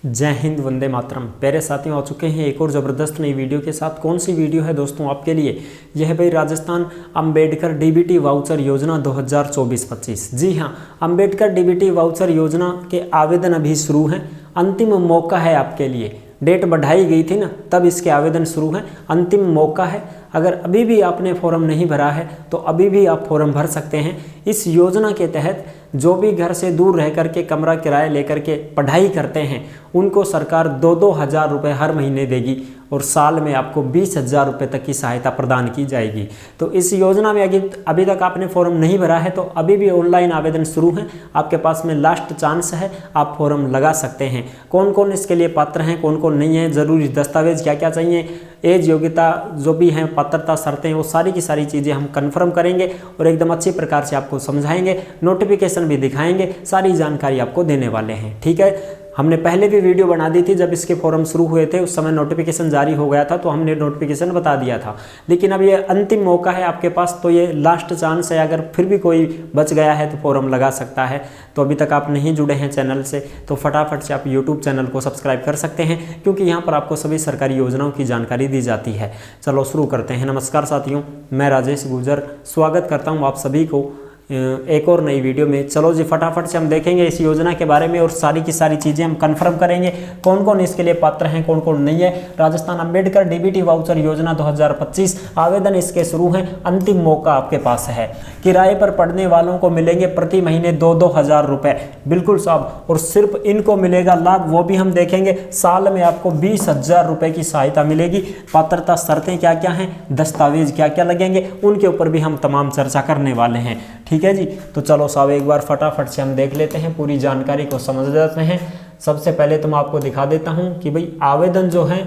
जय हिंद, वंदे मातरम। प्यारे साथियों, आ चुके हैं एक और ज़बरदस्त नई वीडियो के साथ। कौन सी वीडियो है दोस्तों आपके लिए? यह है भाई राजस्थान अंबेडकर डीबीटी वाउचर योजना 2024-25। जी हाँ, अंबेडकर डीबीटी वाउचर योजना के आवेदन अभी शुरू हैं। अंतिम मौका है आपके लिए। डेट बढ़ाई गई थी ना, तब इसके आवेदन शुरू हैं। अंतिम मौका है। अगर अभी भी आपने फॉर्म नहीं भरा है तो अभी भी आप फॉर्म भर सकते हैं। इस योजना के तहत जो भी घर से दूर रह करके कमरा किराया लेकर के पढ़ाई करते हैं उनको सरकार 2-2 हज़ार रुपये हर महीने देगी और साल में आपको 20,000 रुपये तक की सहायता प्रदान की जाएगी। तो इस योजना में अभी तक आपने फॉर्म नहीं भरा है तो अभी भी ऑनलाइन आवेदन शुरू है। आपके पास में लास्ट चांस है, आप फॉर्म लगा सकते हैं। कौन कौन इसके लिए पात्र हैं, कौन कौन नहीं है, ज़रूरी दस्तावेज क्या क्या चाहिए, एज योग्यता जो भी हैं, पात्रता शर्तें, वो सारी की सारी चीज़ें हम कंफर्म करेंगे और एकदम अच्छी प्रकार से आपको समझाएंगे, नोटिफिकेशन भी दिखाएंगे, सारी जानकारी आपको देने वाले हैं। ठीक है, हमने पहले भी वीडियो बना दी थी जब इसके फॉर्म शुरू हुए थे, उस समय नोटिफिकेशन जारी हो गया था तो हमने नोटिफिकेशन बता दिया था। लेकिन अब ये अंतिम मौका है आपके पास, तो ये लास्ट चांस है। अगर फिर भी कोई बच गया है तो फॉर्म लगा सकता है। तो अभी तक आप नहीं जुड़े हैं चैनल से तो फटाफट से आप यूट्यूब चैनल को सब्सक्राइब कर सकते हैं, क्योंकि यहाँ पर आपको सभी सरकारी योजनाओं की जानकारी दी जाती है। चलो शुरू करते हैं। नमस्कार साथियों, मैं राजेश गुर्जर स्वागत करता हूँ आप सभी को एक और नई वीडियो में। चलो जी, फटाफट से हम देखेंगे इस योजना के बारे में और सारी की सारी चीज़ें हम कंफर्म करेंगे। कौन कौन इसके लिए पात्र हैं, कौन कौन नहीं है। राजस्थान अंबेडकर डीबीटी वाउचर योजना 2025 आवेदन इसके शुरू हैं। अंतिम मौका आपके पास है। किराए पर पढ़ने वालों को मिलेंगे प्रति महीने 2-2 हज़ार रुपये, बिल्कुल साहब। और सिर्फ इनको मिलेगा लाभ, वो भी हम देखेंगे। साल में आपको 20,000 रुपये की सहायता मिलेगी। पात्रता शर्तें क्या क्या हैं, दस्तावेज क्या क्या लगेंगे, उनके ऊपर भी हम तमाम चर्चा करने वाले हैं। ठीक है जी, तो चलो साहब एक बार फटाफट से हम देख लेते हैं, पूरी जानकारी को समझ लेते हैं। सबसे पहले तो मैं आपको दिखा देता हूं कि भाई आवेदन जो है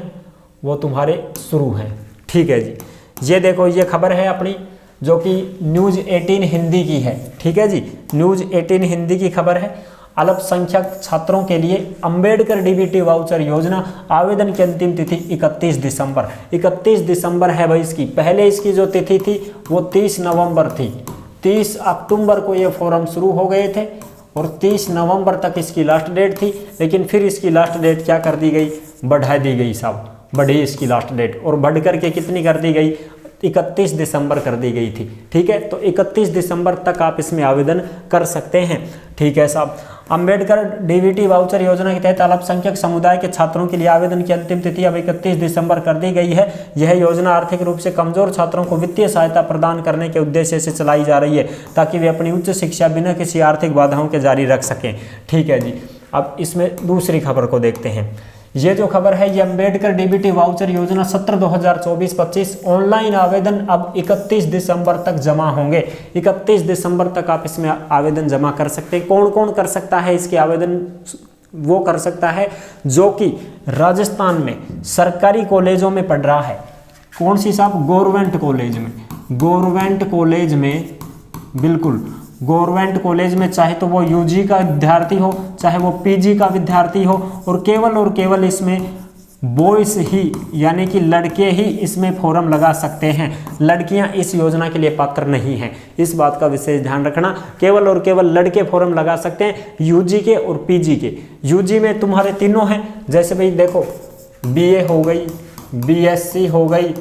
वो तुम्हारे शुरू हैं। ठीक है जी, ये देखो, ये खबर है अपनी जो कि न्यूज़ 18 हिंदी की है। ठीक है जी, न्यूज़ 18 हिंदी की खबर है। अल्पसंख्यक छात्रों के लिए अंबेडकर डीबीटी वाउचर योजना आवेदन की अंतिम तिथि 31 दिसंबर। 31 दिसंबर है भाई इसकी। पहले इसकी जो तिथि थी वो 30 नवंबर थी। 30 अक्टूबर को ये फॉर्म शुरू हो गए थे और 30 नवंबर तक इसकी लास्ट डेट थी। लेकिन फिर इसकी लास्ट डेट क्या कर दी गई, बढ़ा दी गई साहब। बढ़ी इसकी लास्ट डेट और बढ़ करके कितनी कर दी गई, 31 दिसंबर कर दी गई थी। ठीक है, तो 31 दिसंबर तक आप इसमें आवेदन कर सकते हैं। ठीक है साहब, अंबेडकर डीबीटी वाउचर योजना के तहत अल्पसंख्यक समुदाय के छात्रों के लिए आवेदन की अंतिम तिथि अब 31 दिसंबर कर दी गई है। यह योजना आर्थिक रूप से कमजोर छात्रों को वित्तीय सहायता प्रदान करने के उद्देश्य से चलाई जा रही है, ताकि वे अपनी उच्च शिक्षा बिना किसी आर्थिक बाधाओं के जारी रख सकें। ठीक है जी, अब इसमें दूसरी खबर को देखते हैं। ये जो खबर है, ये अंबेडकर डीबीटी वाउचर योजना सत्र 2024-25 ऑनलाइन आवेदन अब 31 दिसंबर तक जमा होंगे। 31 दिसंबर तक आप इसमें आवेदन जमा कर सकते हैं। कौन कौन कर सकता है इसके आवेदन? वो कर सकता है जो कि राजस्थान में सरकारी कॉलेजों में पढ़ रहा है। कौन सी साहब? गवर्नमेंट कॉलेज में। गवर्नमेंट कॉलेज में, बिल्कुल गवर्नमेंट कॉलेज में, चाहे तो वो यूजी का विद्यार्थी हो चाहे वो पीजी का विद्यार्थी हो, और केवल इसमें बॉयज ही यानी कि लड़के ही इसमें फॉर्म लगा सकते हैं। लड़कियां इस योजना के लिए पात्र नहीं हैं, इस बात का विशेष ध्यान रखना। केवल और केवल लड़के फॉर्म लगा सकते हैं, यूजी के और पीजी के। यूजी में तुम्हारे तीनों हैं, जैसे भाई देखो, बीए हो गई, बीएससी हो गई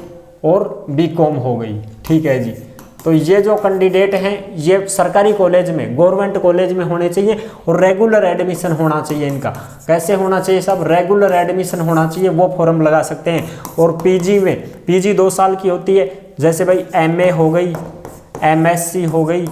और बीकॉम हो गई। ठीक है जी, तो ये जो कैंडिडेट हैं ये सरकारी कॉलेज में, गवर्नमेंट कॉलेज में होने चाहिए और रेगुलर एडमिशन होना चाहिए इनका। कैसे होना चाहिए सब? रेगुलर एडमिशन होना चाहिए, वो फॉर्म लगा सकते हैं। और पीजी में, पीजी 2 साल की होती है, जैसे भाई एमए हो गई, एमएससी हो गई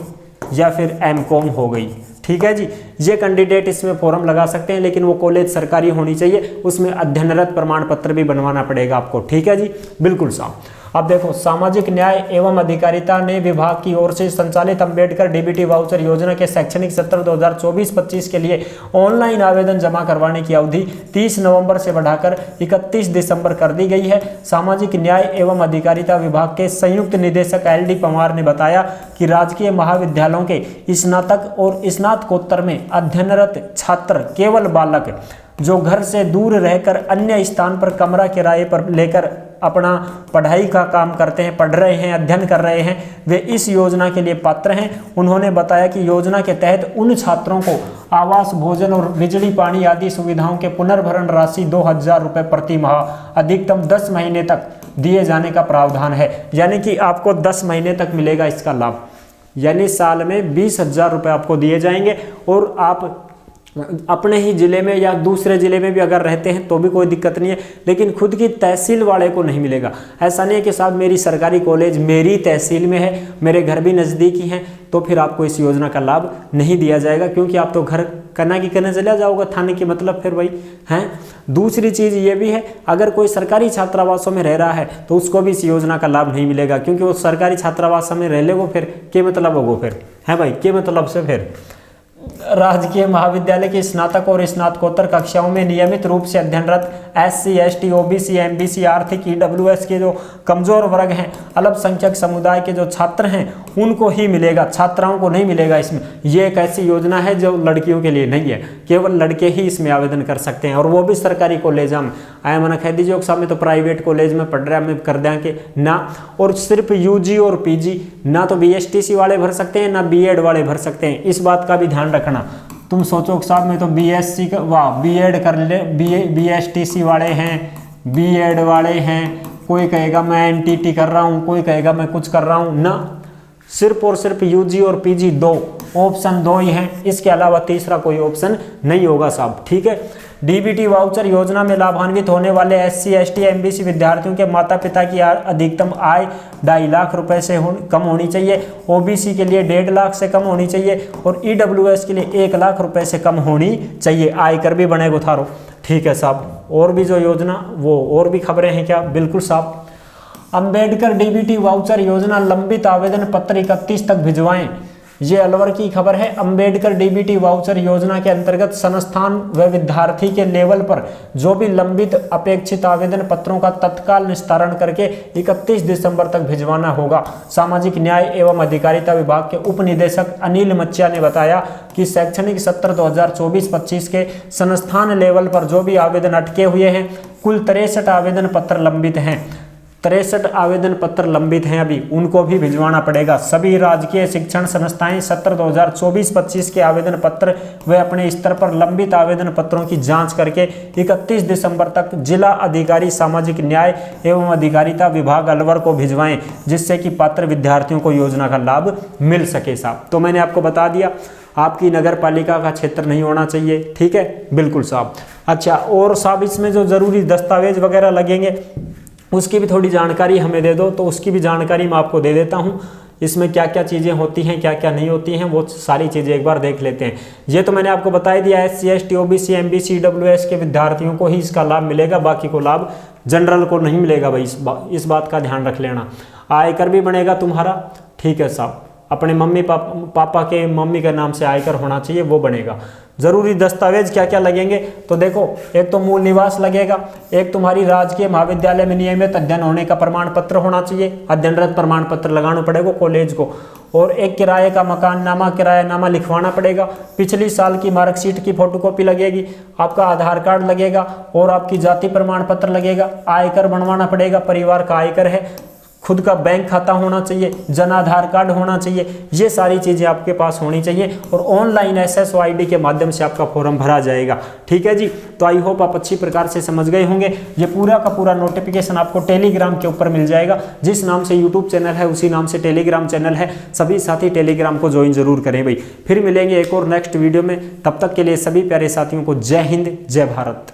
या फिर एमकॉम हो गई। ठीक है जी, ये कैंडिडेट इसमें फॉर्म लगा सकते हैं, लेकिन वो कॉलेज सरकारी होनी चाहिए, उसमें अध्ययनरत प्रमाण पत्र भी बनवाना पड़ेगा आपको। ठीक है जी, बिल्कुल साहब। अब देखो, सामाजिक न्याय एवं अधिकारिता ने विभाग की ओर से संचालित अंबेडकर डीबीटी वाउचर योजना के शैक्षणिक सत्र 2024-25 के लिए ऑनलाइन आवेदन जमा करवाने की अवधि 30 नवंबर से बढ़ाकर 31 दिसंबर कर दी गई है। सामाजिक न्याय एवं अधिकारिता विभाग के संयुक्त निदेशक LD पवार ने बताया कि राजकीय महाविद्यालयों के स्नातक और स्नातकोत्तर में अध्ययनरत छात्र केवल बालक जो घर से दूर रहकर अन्य स्थान पर कमरा किराए पर लेकर अपना पढ़ाई का काम करते हैं, पढ़ रहे हैं, अध्ययन कर रहे हैं, वे इस योजना के लिए पात्र हैं। उन्होंने बताया कि योजना के तहत उन छात्रों को आवास, भोजन और बिजली पानी आदि सुविधाओं के पुनर्भरण राशि 2,000 रुपये प्रति माह अधिकतम 10 महीने तक दिए जाने का प्रावधान है। यानी कि आपको 10 महीने तक मिलेगा इसका लाभ, यानी साल में 20,000 रुपये आपको दिए जाएंगे। और आप अपने ही ज़िले में या दूसरे ज़िले में भी अगर रहते हैं तो भी कोई दिक्कत नहीं है, लेकिन खुद की तहसील वाले को नहीं मिलेगा। ऐसा नहीं है कि साहब मेरी सरकारी कॉलेज मेरी तहसील में है, मेरे घर भी नज़दीकी हैं, तो फिर आपको इस योजना का लाभ नहीं दिया जाएगा, क्योंकि आप तो घर करना की करने चला जाओगे थाने की, मतलब फिर वही हैं। दूसरी चीज़ ये भी है, अगर कोई सरकारी छात्रावासों में रह रहा है तो उसको भी इस योजना का लाभ नहीं मिलेगा, क्योंकि वो सरकारी छात्रावास में रह लेगो, फिर क्या मतलब होगो, फिर है भाई, क्या मतलब से फिर राजकीय महाविद्यालय के स्नातक और स्नातकोत्तर कक्षाओं में नियमित रूप से अध्ययनरत SC, ST, OBC, MBC, आर्थिक EWS के जो कमजोर वर्ग हैं, अल्पसंख्यक समुदाय के जो छात्र हैं, उनको ही मिलेगा, छात्राओं को नहीं मिलेगा इसमें। ये एक ऐसी योजना है जो लड़कियों के लिए नहीं है, केवल लड़के ही इसमें आवेदन कर सकते हैं, और वो भी सरकारी कॉलेज में। आया मना कह दीजिए साहब में तो प्राइवेट कॉलेज में पढ़ रहा है, मैं कर देंगे ना। और सिर्फ UG और PG ना तो BSTC वाले भर सकते हैं, ना B.Ed वाले भर सकते हैं, इस बात का भी ध्यान रखना। तुम सोचो साहब में तो BSc का वाह B.Ed कर ले, BSTC वाले हैं, B.Ed वाले हैं, कोई कहेगा मैं NTT कर रहा हूँ, कोई कहेगा मैं कुछ कर रहा हूँ ना। सिर्फ और सिर्फ UG और PG दो ऑप्शन, दो ही हैं, इसके अलावा तीसरा कोई ऑप्शन नहीं होगा साहब, ठीक है। DBT वाउचर योजना में लाभान्वित होने वाले SC, ST, MBC विद्यार्थियों के माता पिता की अधिकतम आय 2.5 लाख रुपए से कम होनी चाहिए, OBC के लिए 1.5 लाख से कम होनी चाहिए, और EWS के लिए 1 लाख रुपए से कम होनी चाहिए। आयकर भी बनेगा थारो, ठीक है साहब। और भी जो योजना वो और भी खबरें हैं क्या? बिल्कुल साहब। अंबेडकर DBT वाउचर योजना लंबित आवेदन पत्र 31 तक भिजवाएं, ये अलवर की खबर है। अंबेडकर DBT वाउचर योजना के अंतर्गत संस्थान व विद्यार्थी के लेवल पर जो भी लंबित अपेक्षित आवेदन पत्रों का तत्काल निस्तारण करके 31 दिसंबर तक भिजवाना होगा। सामाजिक न्याय एवं अधिकारिता विभाग के उप निदेशक अनिल मच्चिया ने बताया कि शैक्षणिक सत्र 2024-25 के संस्थान लेवल पर जो भी आवेदन अटके हुए हैं, कुल 63 आवेदन पत्र लंबित हैं। 63 आवेदन पत्र लंबित हैं अभी, उनको भी भिजवाना पड़ेगा। सभी राजकीय शिक्षण संस्थाएं सत्र 2024-25 के आवेदन पत्र वे अपने स्तर पर लंबित आवेदन पत्रों की जांच करके 31 दिसंबर तक जिला अधिकारी सामाजिक न्याय एवं अधिकारिता विभाग अलवर को भिजवाएं, जिससे कि पात्र विद्यार्थियों को योजना का लाभ मिल सके साहब। तो मैंने आपको बता दिया, आपकी नगर पालिका का क्षेत्र नहीं होना चाहिए, ठीक है, बिल्कुल साहब। अच्छा, और साहब इसमें जो जरूरी दस्तावेज वगैरह लगेंगे उसकी भी थोड़ी जानकारी हमें दे दो, तो उसकी भी जानकारी मैं आपको दे देता हूँ। इसमें क्या क्या चीज़ें होती हैं, क्या क्या नहीं होती हैं, वो सारी चीज़ें एक बार देख लेते हैं। ये तो मैंने आपको बता ही दिया, SC, ST, OBC, MBC, EWS के विद्यार्थियों को ही इसका लाभ मिलेगा, बाकी को लाभ जनरल को नहीं मिलेगा भाई, इस बात का ध्यान रख लेना। आयकर भी बनेगा तुम्हारा, ठीक है साहब, अपने मम्मी पापा के मम्मी के नाम से आयकर होना चाहिए, वो बनेगा। जरूरी दस्तावेज क्या क्या लगेंगे, तो देखो, एक तो मूल निवास लगेगा, एक तुम्हारी राजकीय महाविद्यालय में नियमित अध्ययन होने का प्रमाण पत्र होना चाहिए, अध्ययनरत प्रमाण पत्र लगाना पड़ेगा कॉलेज को, और एक किराए का मकान नामा, किरायानामा लिखवाना पड़ेगा, पिछली साल की मार्कशीट की फोटोकॉपी लगेगी, आपका आधार कार्ड लगेगा, और आपकी जाति प्रमाण पत्र लगेगा, आयकर बनवाना पड़ेगा, परिवार का आयकर है, खुद का बैंक खाता होना चाहिए, जन आधार कार्ड होना चाहिए, ये सारी चीज़ें आपके पास होनी चाहिए, और ऑनलाइन SSO ID के माध्यम से आपका फॉर्म भरा जाएगा, ठीक है जी। तो आई होप आप अच्छी प्रकार से समझ गए होंगे। ये पूरा का पूरा नोटिफिकेशन आपको टेलीग्राम के ऊपर मिल जाएगा, जिस नाम से यूट्यूब चैनल है उसी नाम से टेलीग्राम चैनल है, सभी साथी टेलीग्राम को ज्वाइन जरूर करें भाई। फिर मिलेंगे एक और नेक्स्ट वीडियो में, तब तक के लिए सभी प्यारे साथियों को जय हिंद, जय भारत।